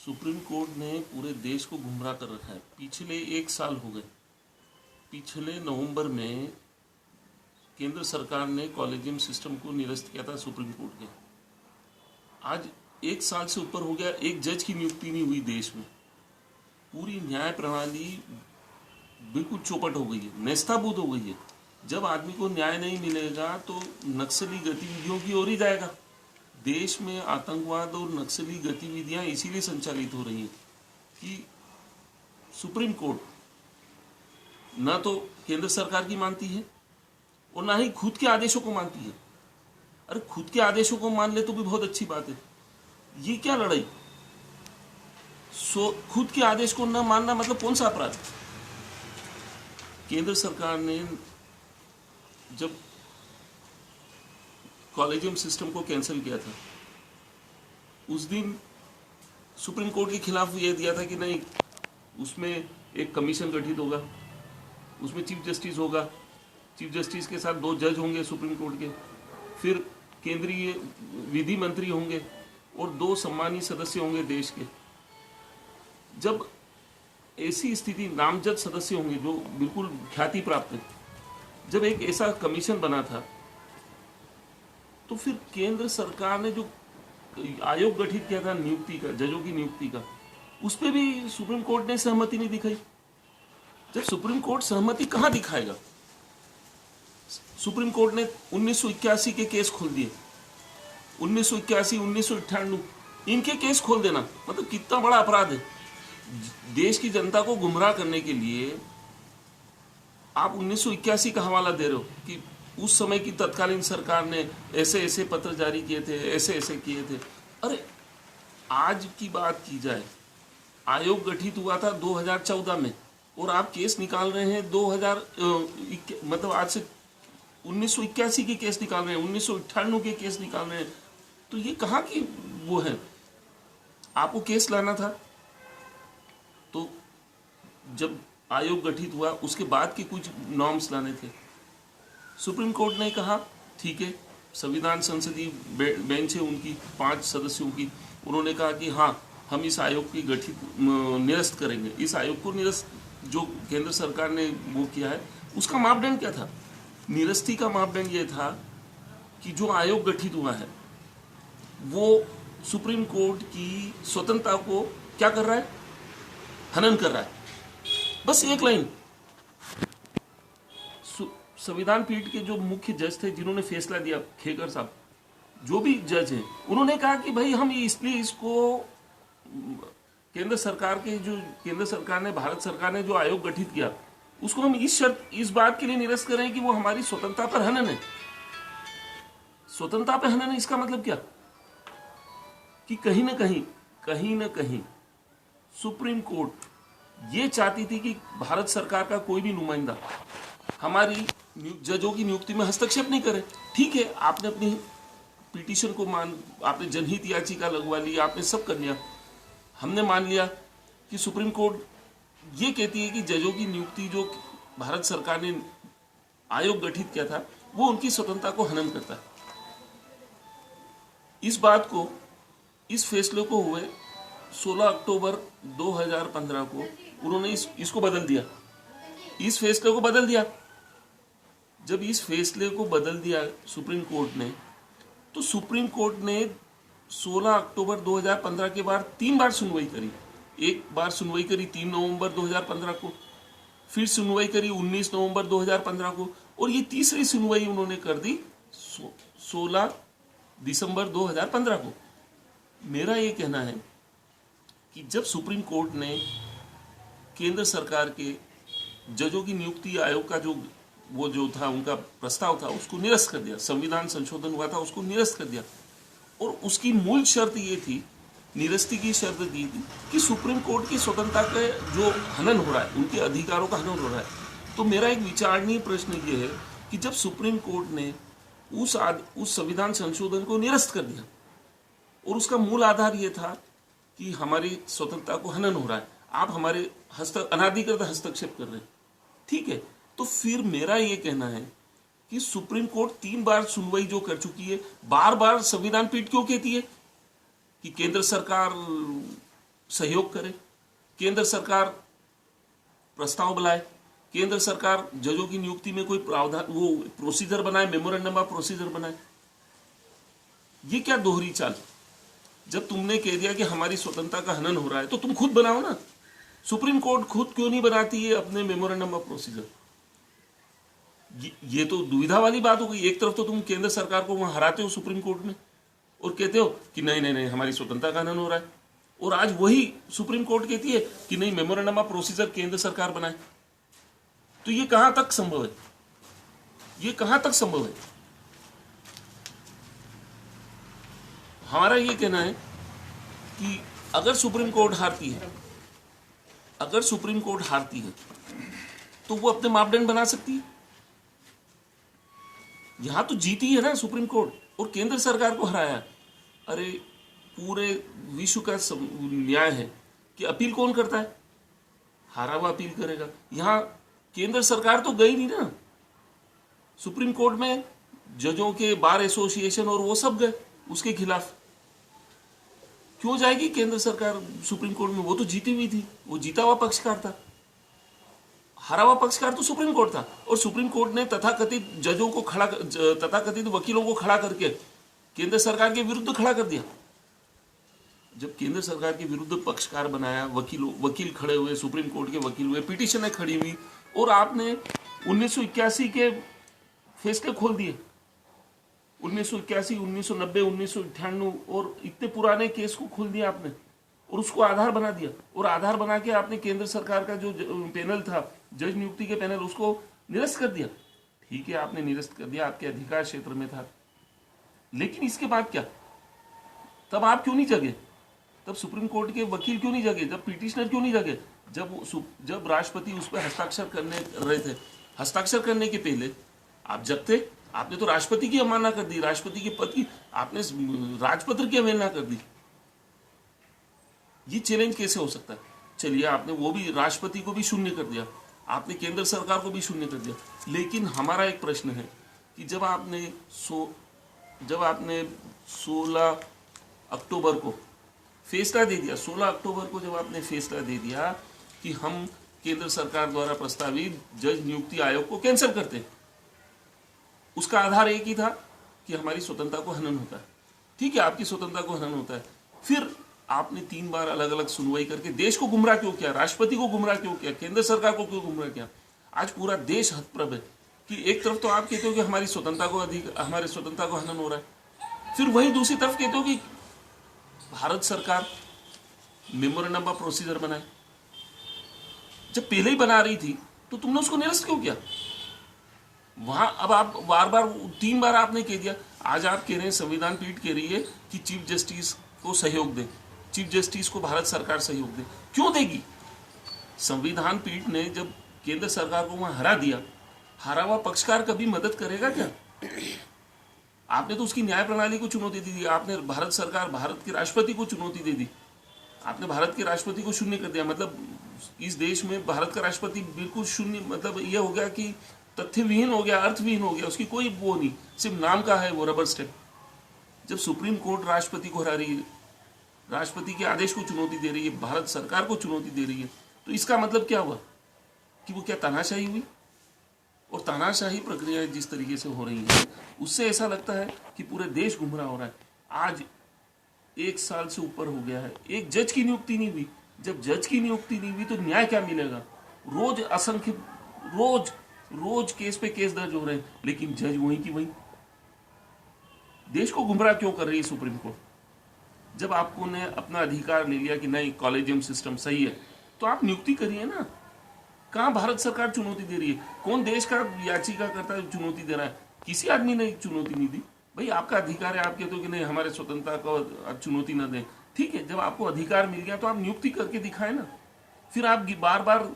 Supreme court ने पूरे देश को गुमराह कर रखा है। पिछले 1 साल हो गए। पिछले नवंबर में केंद्र सरकार ने कॉलेजियम सिस्टम को निरस्त किया था सुप्रीम कोर्ट के। आज 1 साल से ऊपर हो गया, एक जज की नियुक्ति नहीं हुई देश में। पूरी न्याय प्रणाली बिल्कुल चौपट हो गई है, नेस्ताबूद हो गई है। जब आदमी को न्याय नहीं मिलेगा तो नक्सली गतिविधियों की ओर ही जाएगा। देश में आतंकवाद और नक्सली गतिविधियां इसीलिए संचालित हो रही हैं कि सुप्रीम कोर्ट ना तो केंद्र सरकार की मानती है और ना ही खुद के आदेशों को मानती है। अरे खुद के आदेशों को मान ले तो भी बहुत अच्छी बात है, ये क्या लड़ाई? खुद के आदेश को न मानना मतलब कौन सा अपराध? केंद्र सरकार ने जब कॉलेजियम सिस्टम को कैंसिल किया था, उस दिन सुप्रीम कोर्ट के खिलाफ यह दिया था कि नहीं, उसमें एक कमीशन गठित होगा, उसमें चीफ जस्टिस होगा, चीफ जस्टिस के साथ 2 जज होंगे सुप्रीम कोर्ट के, फिर केंद्रीय विधि मंत्री होंगे और 2 सम्मानित सदस्य होंगे देश के। जब ऐसी स्थिति, नामजद सदस्य होंगे जो बिल्कुल ख्याति प्राप्त है, जब एक ऐसा कमीशन बना था तो फिर केंद्र सरकार ने जो आयोग गठित किया था नियुक्ति का, जजों की नियुक्ति का, उस पर भी सुप्रीम कोर्ट ने सहमति नहीं दिखाई। जब सुप्रीम कोर्ट सहमति कहां दिखाएगा? सुप्रीम कोर्ट ने 1981 के केस खोल दिए, 1981, 1998 इनके केस खोल देना मतलब कितना बड़ा अपराध है। देश की जनता को गुमराह करने के लिए आप 1981 का हवाला दे रहे हो कि उस समय की तत्कालीन सरकार ने ऐसे ऐसे पत्र जारी किए थे, ऐसे ऐसे किए थे। अरे आज की बात की जाए, आयोग गठित हुआ था 2014 में और आप केस निकाल रहे हैं 2000 मतलब आज से 1981 के केस निकाल रहे हैं, 1998 के केस निकाल रहे हैं। तो ये कहाँ की वो है? आपको केस लाना था तो जब आयोग गठित हुआ उसके बाद के कुछ नॉर्म्स लाने थे। सुप्रीम कोर्ट ने कहा ठीक है, संविधान संसदीय बेंच है उनकी 5 सदस्यों की, उन्होंने कहा कि हाँ हम इस आयोग की निरस्त करेंगे। इस आयोग को निरस्त जो केंद्र सरकार ने वो किया है, उसका मापदंड क्या था? निरस्ती का मापदंड ये था कि जो आयोग गठित हुआ है वो सुप्रीम कोर्ट की स्वतंत्रता को क्या कर रहा है? हनन कर रहा है। बस एक लाइन। संविधान पीठ के जो मुख्य जज थे जिन्होंने फैसला दिया, खेकर साहब, जो भी जज हैं, उन्होंने कहा कि भाई हम इसलिए इसको केंद्र सरकार ने भारत सरकार ने जो आयोग गठित किया उसको हम इस बात के लिए निरस्त करें कि वो हमारी स्वतंत्रता पर हनन है। स्वतंत्रता पर हनन है इसका मतलब क्या? कि कहीं ना कहीं सुप्रीम कोर्ट ये चाहती थी कि भारत सरकार का कोई भी नुमाइंदा हमारी जजों की नियुक्ति में हस्तक्षेप नहीं करे। ठीक है, आपने अपनी पिटीशन को आपने जनहित याचिका लगवा ली, आपने सब कर लिया, हमने मान लिया कि सुप्रीम कोर्ट ये कहती है कि जजों की नियुक्ति जो भारत सरकार ने आयोग गठित किया था वो उनकी स्वतंत्रता को हनन करता है। इस फैसले को हुए 16 अक्टूबर 2015 को उन्होंने इसको बदल दिया, इस फैसले को बदल दिया। जब इस फैसले को बदल दिया सुप्रीम कोर्ट ने, तो सुप्रीम कोर्ट ने 16 अक्टूबर 2015 के बाद 3 बार सुनवाई करी। एक बार सुनवाई करी 3 नवंबर 2015 को, फिर सुनवाई करी 19 नवंबर 2015 को, और ये तीसरी सुनवाई उन्होंने कर दी 16 दिसंबर 2015 को। मेरा ये कहना है कि जब सुप्रीम कोर्ट ने केंद्र सरकार के जजों की नियुक्ति आयोग का जो था उनका प्रस्ताव था उसको निरस्त कर दिया, संविधान संशोधन हुआ था उसको निरस्त कर दिया, और उसकी मूल शर्त ये थी, निरस्ती की शर्त दी थी कि सुप्रीम कोर्ट की स्वतंत्रता का जो हनन हो रहा है, उनके अधिकारों का हनन हो रहा है। तो मेरा एक विचारणीय प्रश्न ये है कि जब सुप्रीम कोर्ट ने उस संविधान संशोधन को निरस्त कर दिया और उसका मूल आधार ये था कि हमारी स्वतंत्रता को हनन हो रहा है, आप हमारे अनाधिकृत हस्तक्षेप कर रहे हैं, ठीक है, तो फिर मेरा ये कहना है कि सुप्रीम कोर्ट 3 बार सुनवाई जो कर चुकी है, बार बार संविधान पीठ क्यों कहती है कि केंद्र सरकार सहयोग करे, केंद्र सरकार प्रस्ताव बुलाए, केंद्र सरकार जजों की नियुक्ति में कोई प्रावधान, वो प्रोसीजर बनाए, मेमोरेंडम ऑफ प्रोसीजर बनाए। ये क्या दोहरी चाल? जब तुमने कह दिया कि हमारी स्वतंत्रता का हनन हो रहा है तो तुम खुद बनाओ ना। सुप्रीम कोर्ट खुद क्यों नहीं बनाती है अपने मेमोरेंडम ऑफ प्रोसीजर? ये तो दुविधा वाली बात हो गई। एक तरफ तो तुम केंद्र सरकार को वहां हराते हो सुप्रीम कोर्ट में और कहते हो कि नहीं नहीं नहीं हमारी स्वतंत्रता का हनन हो रहा है, और आज वही सुप्रीम कोर्ट कहती है कि नहीं, मेमोरेंडम ऑफ प्रोसीजर केंद्र सरकार बनाए। तो ये कहां तक संभव है? ये कहां तक संभव है? हमारा ये कहना है कि अगर सुप्रीम कोर्ट हारती है, अगर सुप्रीम कोर्ट हारती है तो वो अपने मापदंड बना सकती है। यहां तो जीती है ना सुप्रीम कोर्ट और केंद्र सरकार को हराया। अरे पूरे विश्व का न्याय है कि अपील कौन करता है? हारा हुआ अपील करेगा। यहां केंद्र सरकार तो गई नहीं ना सुप्रीम कोर्ट में, जजों के बार एसोसिएशन और वो सब गए उसके खिलाफ। क्यों जाएगी केंद्र सरकार सुप्रीम कोर्ट में? वो तो जीती हुई थी, वो जीता हुआ पक्षकार था। हारा हुआ पक्षकार तो सुप्रीम कोर्ट था, और सुप्रीम कोर्ट ने तथाकथित जजों को खड़ा, तथाकथित वकीलों को खड़ा करके केंद्र सरकार के विरुद्ध खड़ा कर दिया। जब केंद्र सरकार के विरुद्ध पक्षकार बनाया, वकील खड़े हुए, सुप्रीम कोर्ट के वकील हुए, पिटीशनें खड़ी हुई, और आपने 1981 के फैसले खोल दिए। 1981, 1990, 1998 और इतने पुराने केस को खोल दिया आपने और उसको आधार बना दिया, और आधार बना के आपने केंद्र सरकार का जो पैनल था, जज नियुक्ति के पैनल, उसको निरस्त कर दिया। ठीक है, आपने निरस्त कर दिया, आपके अधिकार क्षेत्र में था, लेकिन इसके बाद क्या? तब आप क्यों नहीं जगे? तब सुप्रीम कोर्ट के वकील क्यों नहीं जगे? जब पिटिशनर क्यों नहीं जगे? जब राष्ट्रपति उस पर हस्ताक्षर करने रहे थे, हस्ताक्षर करने के पहले आप जगते? आपने तो राष्ट्रपति की अवमानना कर दी, राष्ट्रपति के पद की, आपने राजपत्र की अवहेलना कर दी। ये चैलेंज कैसे हो सकता है? चलिए, आपने वो भी, राष्ट्रपति को भी शून्य कर दिया, आपने केंद्र सरकार को भी शून्य कर दिया। लेकिन हमारा एक प्रश्न है कि जब आपने 16 अक्टूबर को फैसला दे दिया, 16 अक्टूबर को जब आपने फैसला दे दिया कि हम केंद्र सरकार द्वारा प्रस्तावित जज नियुक्ति आयोग को कैंसिल करते हैं, उसका आधार एक ही था कि हमारी स्वतंत्रता को हनन होता है। ठीक है, आपकी स्वतंत्रता को हनन होता है। फिर आपने 3 बार अलग अलग सुनवाई करके देश को गुमराह क्यों किया? राष्ट्रपति को गुमराह क्यों किया? केंद्र सरकार को क्यों गुमराह किया? आज पूरा देश हतप्रभ है कि एक तरफ तो आप कहते हो कि हमारी स्वतंत्रता को हनन हो रहा है, फिर वही दूसरी तरफ कहते हो कि भारत सरकार मेमोरेंडम ऑफ प्रोसीजर बनाए। जब पहले ही बना रही थी तो तुमने उसको निरस्त क्यों किया? वहां अब आप बार बार 3 बार आपने कह दिया। आज आप कह रहे हैं, संविधान पीठ कह रही है कि चीफ जस्टिस को सहयोग दे, चीफ जस्टिस को भारत सरकार सहयोग दे। क्यों देगी? संविधान पीठ ने जब केंद्र सरकार को वहां हरा दिया, हारा हुआ पक्षकार कभी मदद करेगा क्या? आपने तो उसकी न्याय प्रणाली को चुनौती दे दी, आपने भारत के राष्ट्रपति को चुनौती दे दी, आपने भारत के राष्ट्रपति को शून्य कर दिया। मतलब इस देश में भारत का राष्ट्रपति बिल्कुल शून्य, मतलब यह हो गया कि तथ्यविहीन हो गया, अर्थविहीन हो गया, उसकी कोई वो नहीं, सिर्फ नाम का है वो रबर स्टैम्प। जब सुप्रीम कोर्ट राष्ट्रपति को हरा रही है, राष्ट्रपति के आदेश को चुनौती दे रही है, भारत सरकार को चुनौती दे रही है, तो इसका मतलब क्या हुआ कि वो क्या तानाशाही हुई? और तानाशाही प्रक्रिया जिस तरीके से हो रही है, उससे ऐसा लगता है कि पूरे देश गुमराह हो रहा है। आज 1 साल से ऊपर हो गया है, एक जज की नियुक्ति नहीं हुई। जब जज की नियुक्ति नहीं हुई तो न्याय क्या मिलेगा? रोज असंख्य, रोज केस पे केस दर्ज हो रहे हैं, लेकिन जज वही की वही। देश को गुमराह क्यों कर रही है सुप्रीम कोर्ट? जब आपको ने अपना अधिकार ले लिया कि नहीं, कॉलेजियम सिस्टम सही है, तो आप नियुक्ति करिए ना। कहां भारत सरकार चुनौती दे रही है? कौन देश का याचिकाकर्ता चुनौती दे रहा है? किसी आदमी ने चुनौती नहीं दी। भाई आपका अधिकार है, आप कहते हो कि नहीं, हमारे स्वतंत्रता को चुनौती न दें। ठीक है, जब आपको अधिकार मिल गया तो आप नियुक्ति करके दिखाए ना। फिर आप बार बार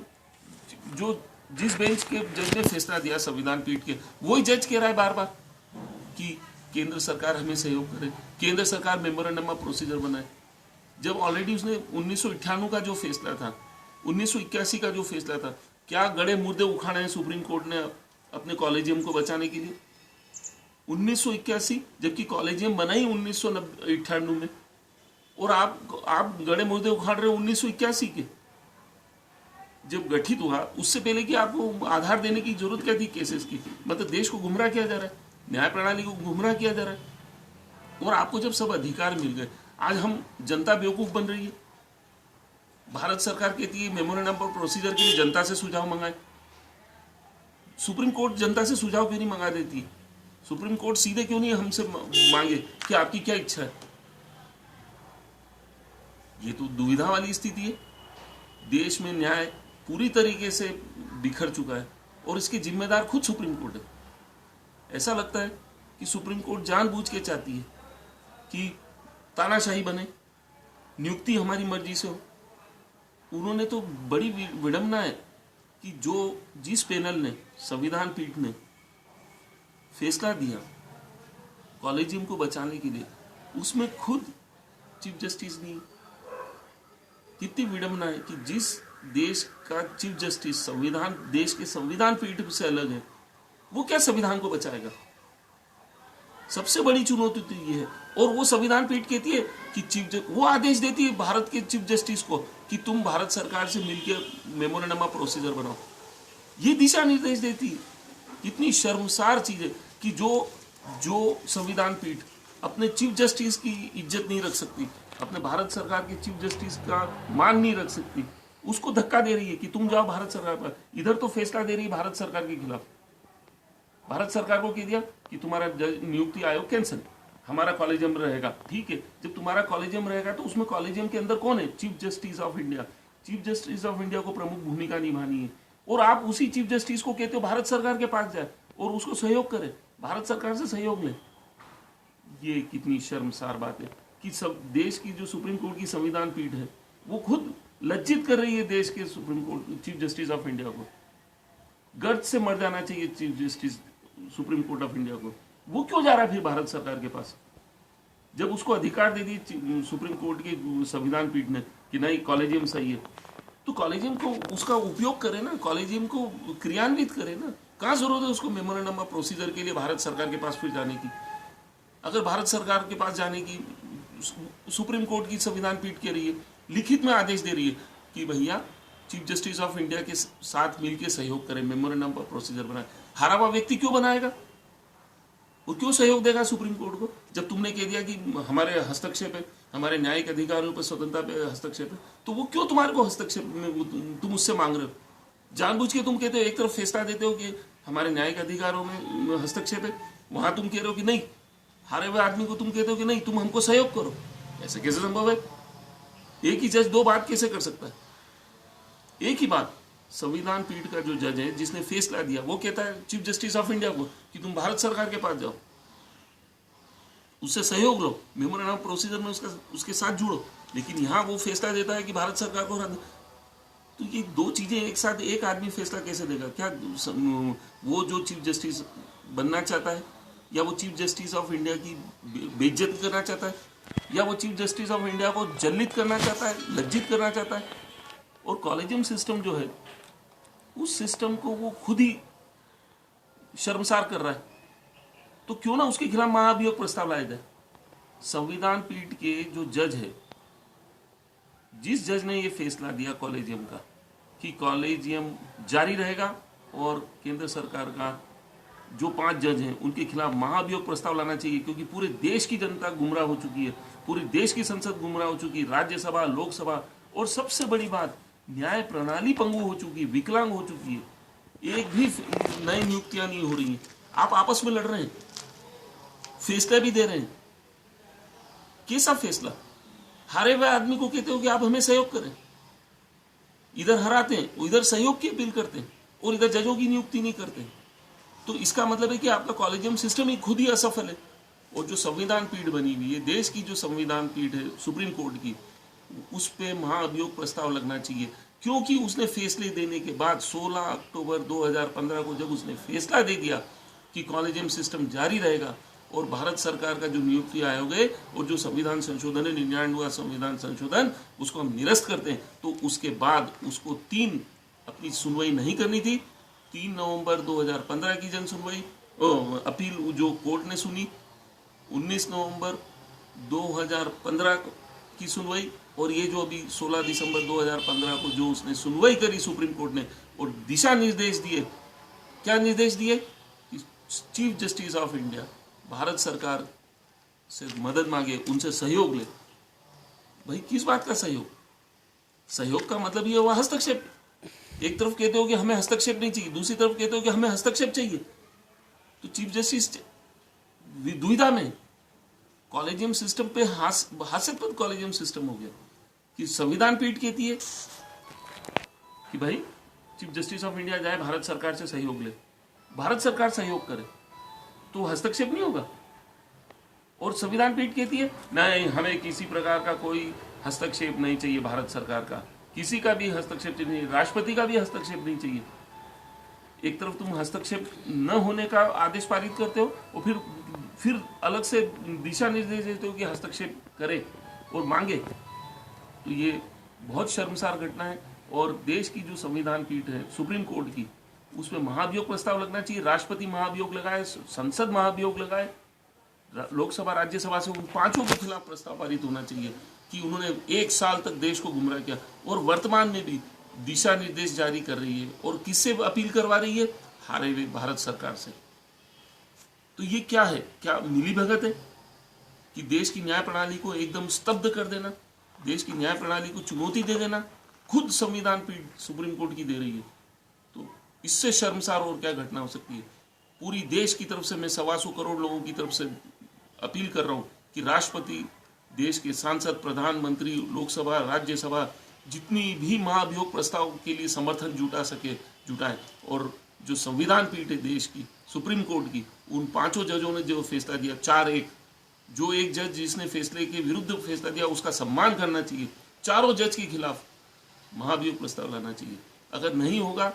जिस बेंच के जज ने फैसला दिया संविधान पीठ के, वही जज कह रहा है बार बार कि केंद्र सरकार हमें सहयोग करे, केंद्र सरकार मेमोरेंडम ऑफ प्रोसीजर बनाए। जब ऑलरेडी उसने 1998 का जो फैसला था, 1981 का जो फैसला था, क्या गड़े मुर्दे उखाड़े हैं सुप्रीम कोर्ट ने अपने कॉलेजियम को बचाने के लिए? 1981, जबकि कॉलेजियम बना ही 1998 में। और आप गड़े मुर्दे उखाड़ रहे हो 1981 के, जब गठित हुआ उससे पहले कि आपको आधार देने की जरूरत क्या थी केसेस की? मतलब देश को गुमराह किया जा रहा है, न्याय प्रणाली को गुमराह किया जा रहा है। और आपको जब सब अधिकार मिल गए, आज हम जनता बेवकूफ बन रही है। भारत सरकार कहती है मेमोरेंडम ऑफ प्रोसीजर के लिए जनता से सुझाव मंगाए। सुप्रीम कोर्ट जनता से सुझाव क्यों नहीं मंगा देती? सुप्रीम कोर्ट सीधे क्यों नहीं हमसे मांगे कि आपकी क्या इच्छा है? ये तो दुविधा वाली स्थिति है। देश में न्याय पूरी तरीके से बिखर चुका है और इसके जिम्मेदार खुद सुप्रीम कोर्ट है। ऐसा लगता है कि सुप्रीम कोर्ट जानबूझ के चाहती है कि तानाशाही बने, नियुक्ति हमारी मर्जी से हो। उन्होंने तो बड़ी विडंबना है कि जिस पैनल ने, संविधान पीठ ने फैसला दिया कॉलेजियम को बचाने के लिए, उसमें खुद चीफ जस्टिस नहीं। कितनी विडंबना है कि जिस देश का चीफ जस्टिस देश के संविधान पीठ से अलग है, वो क्या संविधान को बचाएगा? सबसे बड़ी चुनौती तो ये है। और वो संविधान पीठ कहती है कि वो आदेश देती है भारत के चीफ जस्टिस को कि तुम भारत सरकार से मिलकर मेमोरेंडम ऑफ प्रोसीजर बनाओ। ये दिशा निर्देश देती है। कितनी शर्मसार चीज है कि जो संविधान पीठ अपने चीफ जस्टिस की इज्जत नहीं रख सकती, अपने भारत सरकार के चीफ जस्टिस का मान नहीं रख सकती, उसको धक्का दे रही है कि तुम जाओ भारत सरकार पर। इधर तो फैसला दे रही है भारत सरकार के खिलाफ। भारत सरकार को कह दिया कि तुम्हारा नियुक्ति आयोग कैंसिल, हमारा कॉलेजियम रहेगा। ठीक है, जब तुम्हारा कॉलेजियम रहेगा तो उसमें कॉलेजियम के अंदर कौन है? Chief justice of India. Chief justice of India को प्रमुख भूमिका निभानी है और आप उसी चीफ जस्टिस को कहते हो भारत सरकार के पास जाए और उसको सहयोग करे, भारत सरकार से सहयोग ले। ये कितनी शर्मसार बात है कि सब देश की जो सुप्रीम कोर्ट की संविधान पीठ है वो खुद लज्जित कर रही है देश के supreme court chief justice of India को। गर्द से मर जाना चाहिए chief justice supreme court of India को। वो क्यों जा रहा है फिर भारत सरकार के पास, जब उसको अधिकार दे दी सुप्रीम कोर्ट की संविधान पीठ ने कि नहीं कॉलेजियम सही है? तो कॉलेजियम को उसका उपयोग करे ना, कॉलेजियम को क्रियान्वित करे ना। कहाँ जरूरत है उसको मेमोरेंडम ऑफ प्रोसीजर के लिए भारत सरकार के पास फिर जाने की? अगर भारत सरकार के पास जाने की सुप्रीम कोर्ट की संविधान पीठ कह रही है, लिखित में आदेश दे रही है कि भैया चीफ जस्टिस ऑफ इंडिया के साथ मिलकर सहयोग करें, मेमोरेंडम ऑफ प्रोसीजर बनाए। हारा हुआ व्यक्ति क्यों बनाएगा? वो क्यों सहयोग देगा सुप्रीम कोर्ट को? जब तुमने कह दिया कि हमारे हस्तक्षेप है, हमारे न्यायिक अधिकारों पर स्वतंत्रता पे हस्तक्षेप है, तो वो क्यों तुम्हारे को हस्तक्षेप में तुम उससे मांग रहे हो? जानबूझ के तुम कहते हो, एक तरफ फैसला देते हो कि हमारे न्यायिक अधिकारों में हस्तक्षेप है, वहां तुम कह रहे हो कि नहीं, हारे हुए आदमी को तुम कहते हो कि नहीं तुम हमको सहयोग करो। ऐसे कैसे संभव है? एक ही जज दो बात कैसे कर सकता है? एक ही बात। संविधान पीठ का जो जज है जिसने फैसला दिया वो कहता है चीफ जस्टिस ऑफ इंडिया को कि तुम भारत सरकार के पास जाओ, उससे सहयोग लो, मेमोरेंडम ऑफ प्रोसीजर में उसके साथ जुड़ो। लेकिन यहाँ वो फैसला देता है कि भारत सरकार को हरा दे। तो ये दो चीजें एक साथ एक आदमी फैसला कैसे देगा? क्या वो जो चीफ जस्टिस बनना चाहता है, या वो चीफ जस्टिस ऑफ इंडिया की बेइज्जत करना चाहता है, या वो चीफ जस्टिस ऑफ इंडिया को जल्लित करना चाहता है, लज्जित करना चाहता है? और कॉलेजियम सिस्टम जो है उस सिस्टम को वो खुद ही शर्मसार कर रहा है। तो क्यों ना उसके खिलाफ महाभियोग प्रस्ताव लाया जाए। संविधान पीठ के जो जज है, जिस जज ने ये फैसला दिया कॉलेजियम का कि कॉलेजियम जारी रहेगा और केंद्र सरकार का जो 5 जज हैं उनके खिलाफ महाभियोग प्रस्ताव लाना चाहिए, क्योंकि पूरे देश की जनता गुमराह हो चुकी है, पूरे देश की संसद गुमराह हो चुकी है, राज्यसभा, लोकसभा, और सबसे बड़ी बात न्याय प्रणाली पंगु हो चुकी है, विकलांग हो चुकी है। एक भी नई नियुक्तियां नहीं हो रही हैं। आप आपस में लड़ रहे हैं, फैसला भी दे रहे हैं। कैसा फैसला? हारे हुए आदमी को कहते हो कि आप हमें सहयोग करें, इधर हराते हैं, इधर सहयोग की अपील करते हैं और इधर जजों की नियुक्ति नहीं करते हैं। तो इसका मतलब है कि आपका कॉलेजियम सिस्टम ही खुद ही असफल है। और जो संविधान पीठ बनी हुई है, देश की जो संविधान पीठ है सुप्रीम कोर्ट की, उस पे महाअभियोग प्रस्ताव लगना चाहिए, क्योंकि उसने फैसले देने के बाद 16 अक्टूबर 2015 को जब उसने फैसला दे दिया कि कॉलेजियम सिस्टम जारी रहेगा और भारत सरकार का जो नियुक्ति आयोग है और जो संविधान संशोधन है 99वां संविधान संशोधन, उसको हम निरस्त करते हैं, तो उसके बाद उसको अपनी सुनवाई नहीं करनी थी। 3 नवंबर 2015 की जन सुनवाई अपील जो कोर्ट ने सुनी, 19 नवंबर 2015 की सुनवाई और ये जो अभी 16 दिसंबर 2015 को जो उसने सुनवाई करी सुप्रीम कोर्ट ने और दिशा निर्देश दिए, क्या निर्देश दिए कि chief justice of India Bharat सरकार से मदद मांगे, उनसे सहयोग ले। भाई किस बात का सहयोग? सहयोग का मतलब ये हुआ हस्तक्षेप। एक तरफ कहते हो कि हमें हस्तक्षेप नहीं चाहिए, दूसरी तरफ कहते हो कि हमें हस्तक्षेप चाहिए। तो चीफ जस्टिस दुविधा में, कॉलेजियम सिस्टम पे हास्यास्पद कॉलेजियम सिस्टम हो गया कि संविधान पीठ कहती है कि भाई चीफ जस्टिस ऑफ इंडिया जाए भारत सरकार से सहयोग ले, भारत सरकार सहयोग करे तो हस्तक्षेप नहीं होगा। और संविधान पीठ कहती है नहीं, हमें किसी प्रकार का कोई हस्तक्षेप नहीं चाहिए, भारत सरकार का किसी का भी हस्तक्षेप नहीं, राष्ट्रपति का भी हस्तक्षेप नहीं चाहिए। एक तरफ तुम हस्तक्षेप न होने का आदेश पारित करते हो और फिर अलग से दिशा निर्देश देते हो कि हस्तक्षेप करे और मांगे। तो ये बहुत शर्मसार घटना है। और देश की जो संविधान पीठ है सुप्रीम कोर्ट की, उसमें महाभियोग प्रस्ताव लगना चाहिए। राष्ट्रपति महाभियोग लगाए, संसद महाभियोग लगाए, लोकसभा राज्यसभा से उन पांचों के खिलाफ प्रस्ताव पारित होना चाहिए कि उन्होंने 1 साल तक देश को गुमराह किया और वर्तमान में भी दिशा निर्देश जारी कर रही है। और किससे अपील करवा रही है? हारे हुए भारत सरकार से। तो ये क्या है? क्या मिलीभगत है कि देश की न्याय प्रणाली को एकदम स्तब्ध कर देना, देश की न्याय प्रणाली को चुनौती दे देना, खुद संविधान पीठ सुप्रीम कोर्ट की दे रही है। तो इससे शर्मसार और क्या घटना हो सकती है? पूरी देश की तरफ से मैं 125 करोड़ लोगों की तरफ से अपील कर रहा हूं कि राष्ट्रपति, देश के सांसद, प्रधानमंत्री, लोकसभा, राज्यसभा जितनी भी महाभियोग प्रस्ताव के लिए समर्थन जुटाए। और जो संविधान पीठ है देश की सुप्रीम कोर्ट की, उन पांचों जजों ने जो फैसला दिया, 4-1, जो एक जज जिसने फैसले के विरुद्ध फैसला दिया उसका सम्मान करना चाहिए। चारों जज के खिलाफ महाभियोग प्रस्ताव लाना चाहिए। अगर नहीं होगा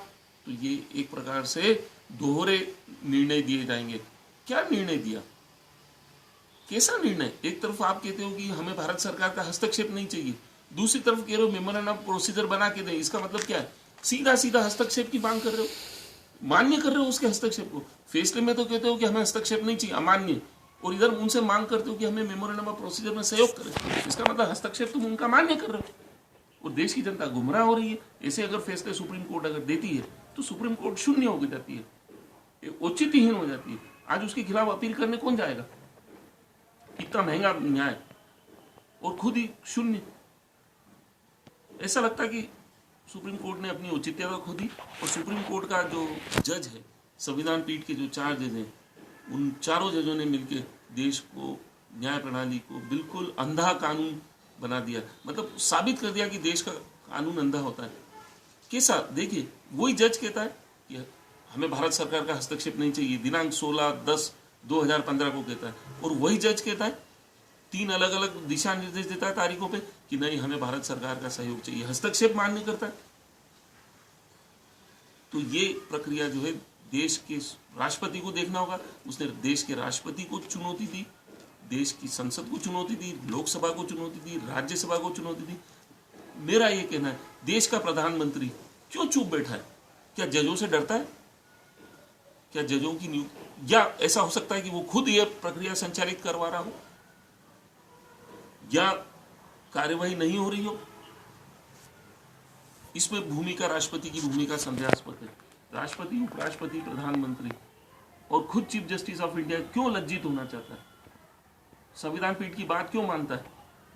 तो ये एक प्रकार से दोहरे निर्णय दिए जाएंगे। क्या निर्णय दिया? कैसा निर्णय? एक तरफ आप कहते हो कि हमें भारत सरकार का हस्तक्षेप नहीं चाहिए, दूसरी तरफ कह रहे हो मेमोरेंडम ऑफ प्रोसीजर बना के दें। इसका मतलब क्या है? सीधा सीधा हस्तक्षेप की मांग कर रहे हो, मान्य कर रहे हो उसके हस्तक्षेप को। फैसले में तो कहते हो कि हमें हस्तक्षेप नहीं चाहिए, अमान्य, और इधर उनसे मांग करते हो कि हमें मेमोरेंडम ऑफ प्रोसीजर में सहयोग करें। इसका मतलब हस्तक्षेप तुम उनका मान्य कर रहे हो और देश की जनता गुमराह हो रही है। ऐसे अगर फैसले सुप्रीम कोर्ट अगर देती है तो सुप्रीम कोर्ट शून्य हो जाती है, औचित्यहीन हो जाती है। आज उसके खिलाफ अपील करने कौन जाएगा? इतना महंगा न्याय और खुद ही शून्य। ऐसा लगता है कि सुप्रीम कोर्ट ने अपनी औचित्यता खो दी। और सुप्रीम कोर्ट का जो जज है, संविधान पीठ के जो 4 जज हैं, उन चारों जजों ने मिलकर देश को, न्याय प्रणाली को बिल्कुल अंधा कानून बना दिया। मतलब साबित कर दिया कि देश का कानून अंधा होता है। कैसा? देखिए, वही जज कहता है कि हमें भारत सरकार का हस्तक्षेप नहीं चाहिए, दिनांक 16/10/2015 को कहता है। और वही जज कहता है, 3 अलग अलग दिशा निर्देश देता है तारीखों पे कि नहीं, हमें भारत सरकार का सहयोग चाहिए, हस्तक्षेप मान्य करता है। तो ये प्रक्रिया जो है देश के राष्ट्रपति को देखना होगा। उसने देश के राष्ट्रपति को चुनौती दी, देश की संसद को चुनौती दी, लोकसभा को चुनौती दी, राज्यसभा को चुनौती दी। मेरा ये कहना है, देश का प्रधानमंत्री क्यों चुप बैठा है? क्या जजों से डरता है? क्या जजों की नियुक्ति, या ऐसा हो सकता है कि वो खुद ये प्रक्रिया संचालित करवा रहा हो, या कार्यवाही नहीं हो रही हो? इसमें भूमिका, राष्ट्रपति की भूमिका संदेहास्पद है। राष्ट्रपति, उपराष्ट्रपति, प्रधानमंत्री और खुद चीफ जस्टिस ऑफ इंडिया क्यों लज्जित होना चाहता है? संविधान पीठ की बात क्यों मानता है?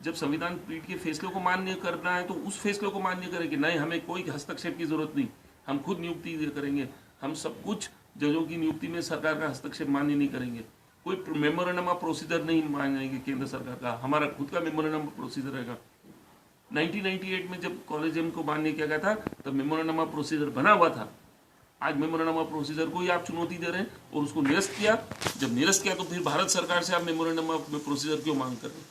जब संविधान पीठ के फैसले को मान्य करना है तो उस फैसले को मान्य करें कि नहीं, हमें कोई हस्तक्षेप की जरूरत नहीं, हम खुद नियुक्ति करेंगे, हम सब कुछ जजों की नियुक्ति में सरकार का हस्तक्षेप मान्य नहीं करेंगे, कोई मेमोरेंडम ऑफ प्रोसीजर नहीं मानेंगे केंद्र सरकार का, हमारा खुद का मेमोरेंडम ऑफ प्रोसीजर रहेगा। 1998 में जब कॉलेजियम को मान्य किया गया था तब मेमोरेंडम ऑफ प्रोसीजर बना हुआ था। आज मेमोरेंडम ऑफ प्रोसीजर को ही आप चुनौती दे रहे हैं और उसको निरस्त किया। जब निरस्त किया तो फिर भारत सरकार से आप मेमोरेंडम ऑफ प्रोसीजर क्यों मांग कर रहे हैं?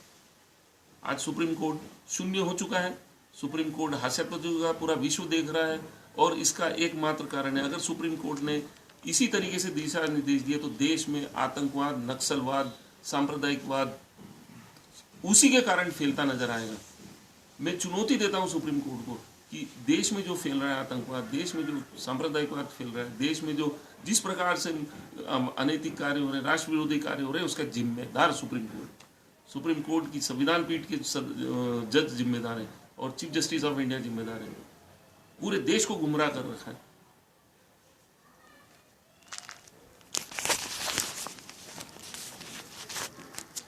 आज सुप्रीम कोर्ट शून्य हो चुका है, सुप्रीम कोर्ट हास्यास्पद का पूरा विश्व देख रहा है। और इसका एकमात्र कारण है, अगर सुप्रीम कोर्ट ने इसी तरीके से दिशा निर्देश दिए तो देश में आतंकवाद, नक्सलवाद, सांप्रदायिकवाद उसी के कारण फैलता नजर आएगा। मैं चुनौती देता हूं सुप्रीम कोर्ट को कि देश में जो फैल रहा है आतंकवाद, देश में जो सांप्रदायिकवाद फैल रहा है, देश में जो जिस प्रकार से अनैतिक कार्य हो रहे हैं, राष्ट्र विरोधी कार्य हो रहे हैं, उसका जिम्मेदार सुप्रीम कोर्ट। सुप्रीम कोर्ट की संविधान पीठ के जज जिम्मेदार हैं और चीफ जस्टिस ऑफ इंडिया जिम्मेदार है। पूरे देश को गुमराह कर रखा है।